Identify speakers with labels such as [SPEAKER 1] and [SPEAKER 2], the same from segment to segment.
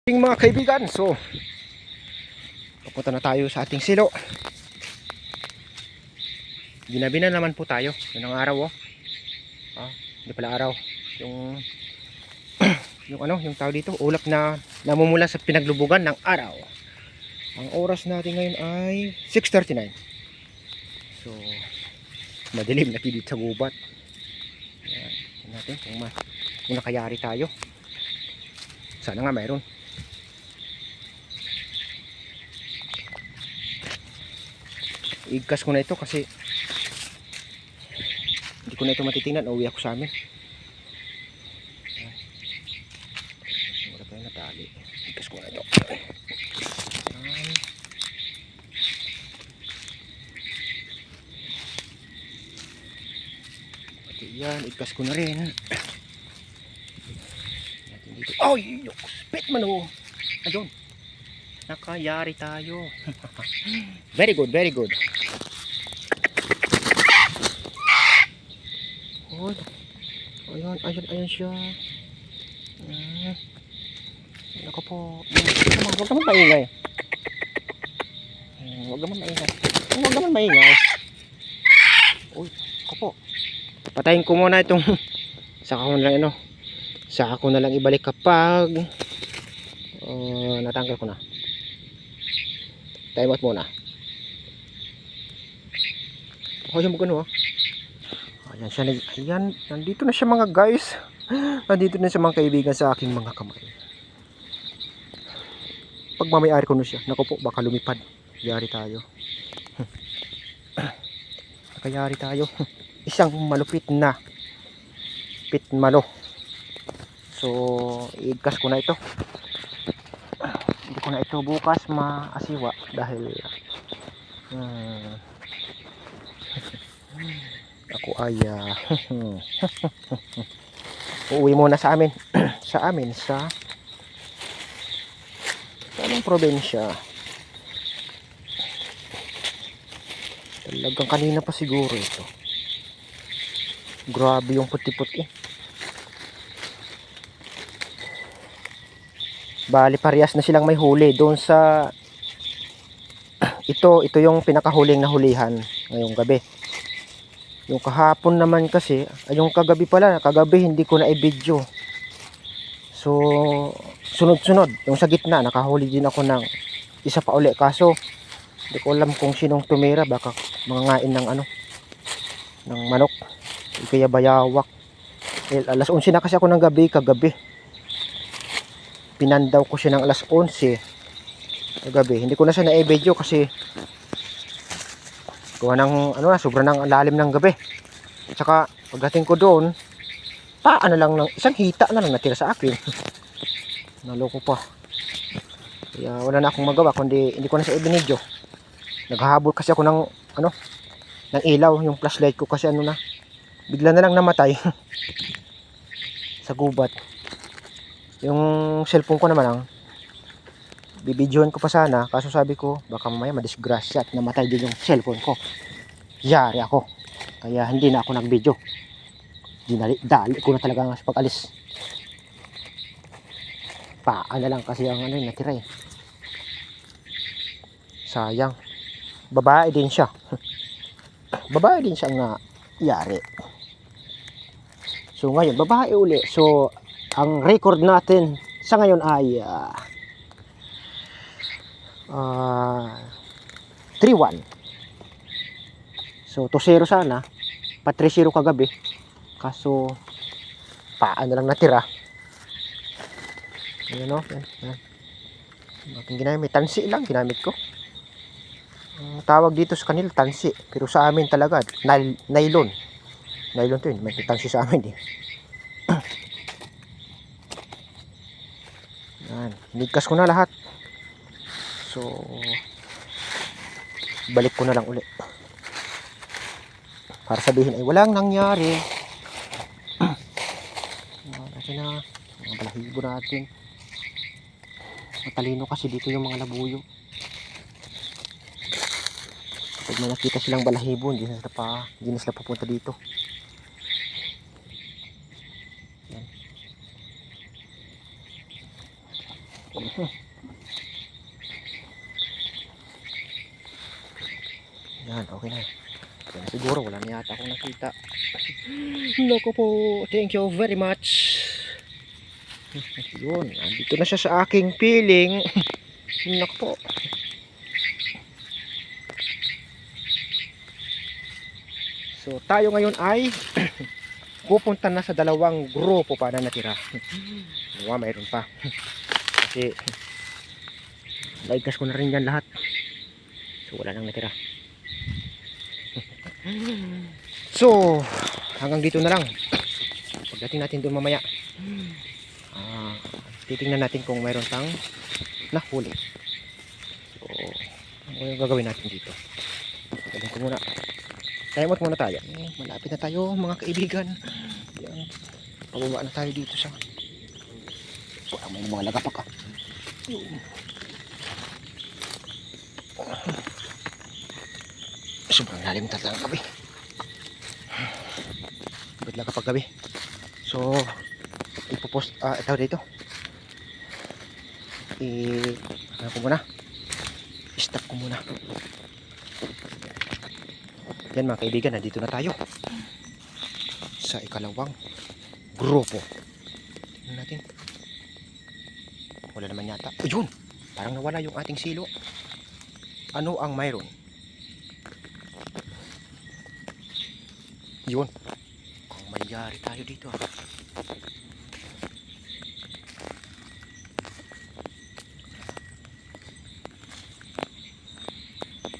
[SPEAKER 1] Mga kaibigan, so papunta na tayo sa ating silo. Ginabi na naman po tayo. Yun ang araw, oh. Hindi pala araw. Yung yung tao dito, ulap na namumula sa pinaglubugan ng araw. Ang oras natin ngayon ay 6:39. So madilim na dito sa gubat. Yan natin kung nakayari tayo. Sana nga mayroon. Igkas ko na ito kasi hindi ko na ito matitingnan. Uwi ako sa amin. Wala tayo natali. Igkas ko na ito. Pati yan, igkas ko na rin. Ay, spit man oh. Ayun. Nakayari tayo. Very good, very good. Oh, ayun siya. Ako po. Huwag naman maingay. Huwag naman maingay. Uy, ako po. Patayin ko muna itong saka ko na lang ibalik kapag natanggal ko na. Time out muna. Yung magano. Ayan siya. Ayan, nandito na siya mga guys. Nandito na siya mga kaibigan sa aking mga kamay. Pag mamayari ko na siya, naku po, baka lumipad. Yari tayo. Nakayari tayo. Isang malupit na pitmalo. So, igkas ko na ito. Hindi ko na ito bukas maasiwa dahil ako ay uuwi muna sa amin sa anong probinsya. Talagang kanina pa siguro ito. Grabe yung puti-puti. Bali parehas na silang may huli doon sa ito yung pinakahuling na hulihan ngayong gabi. Yung kahapon naman kasi, yung kagabi hindi ko na i-video. So sunod-sunod, yung sa gitna nakahuli din ako ng isa pa uli, kaso hindi ko alam kung sinong tumira, baka mangangain ng ng manok, kaya bayawak. Alas 11 na kasi ako ng gabi kagabi. Pinandaw ko siya ng alas 11 kagabi. Hindi ko na siya na-video kasi gawa ng sobrang ng lalim ng gabi. At saka pagdating ko doon, lang isang hita na lang natira sa akin. Naloko pa. Kaya wala na akong magawa kundi hindi ko na siya i-video. Naghahabol kasi ako ng ng ilaw, yung flashlight ko kasi bigla na lang namatay sa gubat. Yung cellphone ko naman bibidyohan ko pa sana, kaso sabi ko baka mamaya madisgrasya at namatay din yung cellphone ko. Yari ako. Kaya hindi na ako nag-video. Dali ko na talaga sa pag-alis. Paa na lang kasi ang natira eh. Sayang. Babae din siya. Babae din siya nga yari. So ngayon babae uli. So ang record natin sa ngayon ay 3-1. So 2-0 sana, pa 3-0 kagabi. Kaso paa na lang natira. Ayan aking ginamit, tansi lang ginamit ko. Tawag dito sa kanila tansi, pero sa amin talaga nylon to yun. May tansi sa amin eh. Yan, nigkas ko na lahat. So balik ko na lang ulit para sabihin ay walang nangyari. Kasi na mga balahibo natin, matalino kasi dito yung mga labuyo. Pag may nakita silang balahibo, hindi na sila pupunta dito. Yan. Yan, okay na. Yan, siguro wala na yata akong nakita. Loko po, thank you very much. Yun, andito na siya sa aking piling. Nako po. So tayo ngayon ay pupunta na sa dalawang grupo pa na natira. Mayroon pa. Kasi naigas ko na rin yan lahat. So wala nang natira. So hanggang dito na lang. Pagdating natin doon mamaya, titingnan natin kung mayroon pang nahuli. So ano yung gagawin natin dito? Galing ko muna. Taimot muna tayo. Malapit na tayo mga kaibigan. Yan. Pababa na tayo dito sa may mga lagapak ah. Sobrang lalim talaga ng gabi. Good lang kapag gabi. So ipopost ito dito. Ano ko muna? Stop ko muna. Yan mga kaibigan, nandito na tayo sa ikalawang grupo. Tingnan natin. Wala naman yata. Ayun! Parang nawala yung ating silo. Ano ang mayroon? Yun. Kung mayari tayo dito.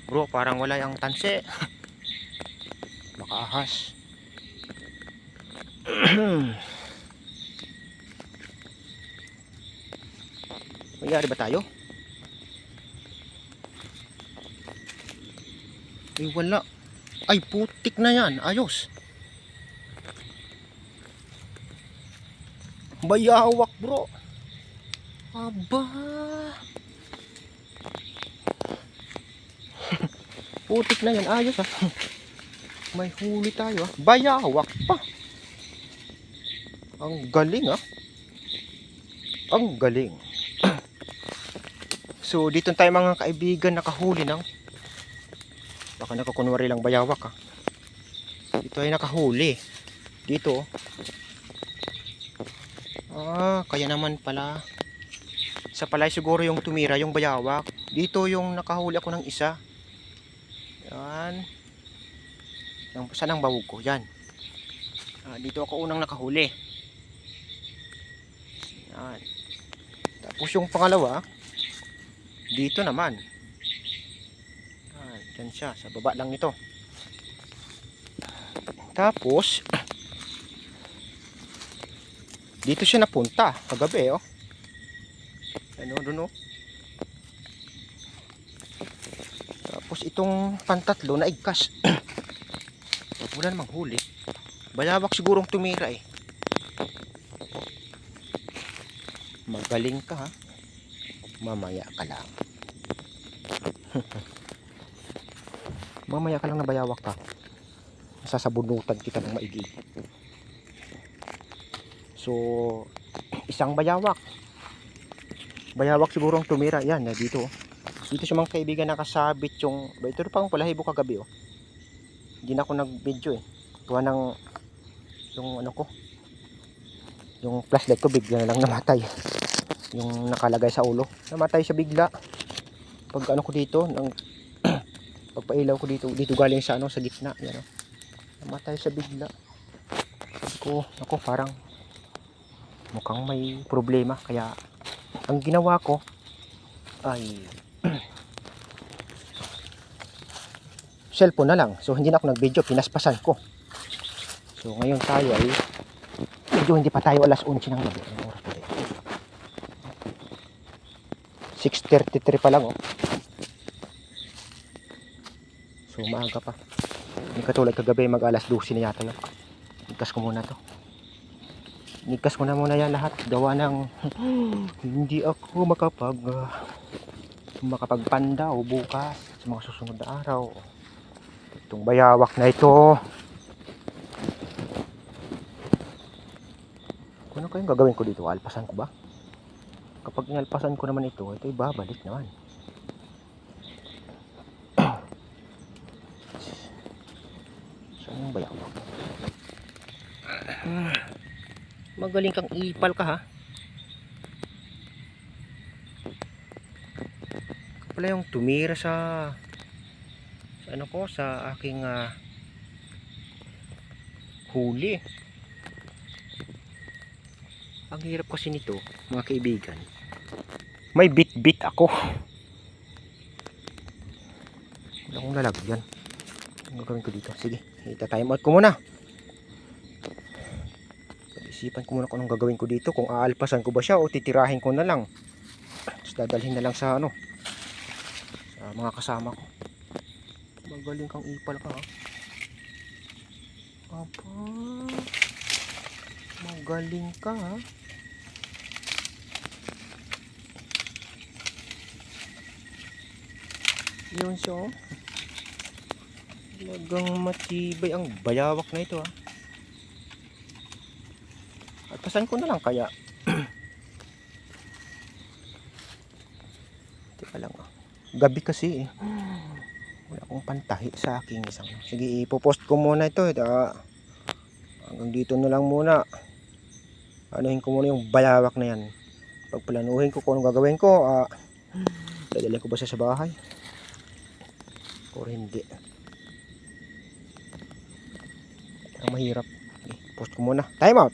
[SPEAKER 1] Bro, parang wala yung tanse. Ahas. Mayari ba tayo? Ay wala. Ay putik na yan. Ayos. Bayawak bro. Aba. Putik na yan. Ayos ah. May huli tayo ah. Bayawak pa. Ang galing ah. Ang galing. So dito tayo mga kaibigan nakahuli ng, baka nakakunwari lang bayawak ah. Dito ay nakahuli. Dito. Kaya naman pala. Sa palay siguro yung tumira yung bayawak. Dito yung nakahuli ako ng isa. Yan. Saan ang bawog ko? Yan. Dito ako unang nakahuli. Yan. Tapos yung pangalawa, dito naman. Yan. Diyan siya. Sa baba lang nito. Tapos, dito siya napunta. Kagabi, oh. Ano, doon, oh. Tapos itong pantatlo na igkas. Wala namang huli. Bayawak sigurong tumira eh. Magaling ka ha. Mamaya ka lang. Mamaya ka lang na bayawak ka. Sasabunutan kita ng maigi. So isang bayawak. Bayawak sigurong tumira. Yan na dito. Dito sa mga kaibigan nakasabit yung, ito pang palahibo kagabi oh. Hindi na ako nag-video eh. Tuwa ng yung ano ko. Yung flashlight ko bigla na lang namatay. Yung nakalagay sa ulo. Namatay siya bigla. Pag ano ko dito, ng pagpailaw ko dito, dito galing sa ano sa gitna, yan oh. Namatay siya bigla. Ako parang mukhang may problema kaya ang ginawa ko ay cellphone na lang. So hindi na ako nag-video, pinaspasan ko. So ngayon tayo ay medyo hindi pa tayo alas 11 ng gabi. Anong oras pa tayo? 6:33 pa lang oh. So maaga pa. Hindi katulad kagabi mag alas 12 na yata yun. Nigkas ko muna to. Nigkas ko na muna yan lahat. Gawa ng hindi ako makapagpandaw bukas sa mga susunod na araw. Itong bayawak na ito. Ano kayong gagawin ko dito? Alpasan ko ba? Kapag inalpasan ko naman ito ibabalik naman. Saan yung bayak mo? Magaling kang ipal ka ha. Pala yung tumira sa ano ko, sa aking huli. Ang hirap kasi nito mga kaibigan, may bit ako. Wala akong lalagyan. Ang gagawin ko dito, sige, ita-time out ko muna. Pag-isipan ko muna kung anong gagawin ko dito, kung aalpasan ko ba siya o titirahin ko na lang, tapos dadalhin na lang sa ano, sa mga kasama ko. Magaling kang ipal ka ha. Apa, magaling ka ha. Yun siya oh. Talagang matibay ang bayawak na ito ha. At pasan ko na lang kaya. Teka lang ah. Gabi kasi eh. Wala akong pantahi sa aking isang. Sige, ipopost ko muna ito. Hanggang dito na lang muna. Anuhin ko muna yung bayawak na yan. Pagplanuhin ko kung anong gagawin ko. Dadalhin ko ba siya sa bahay? O hindi? Ang mahirap. Okay, post ko muna. Time out!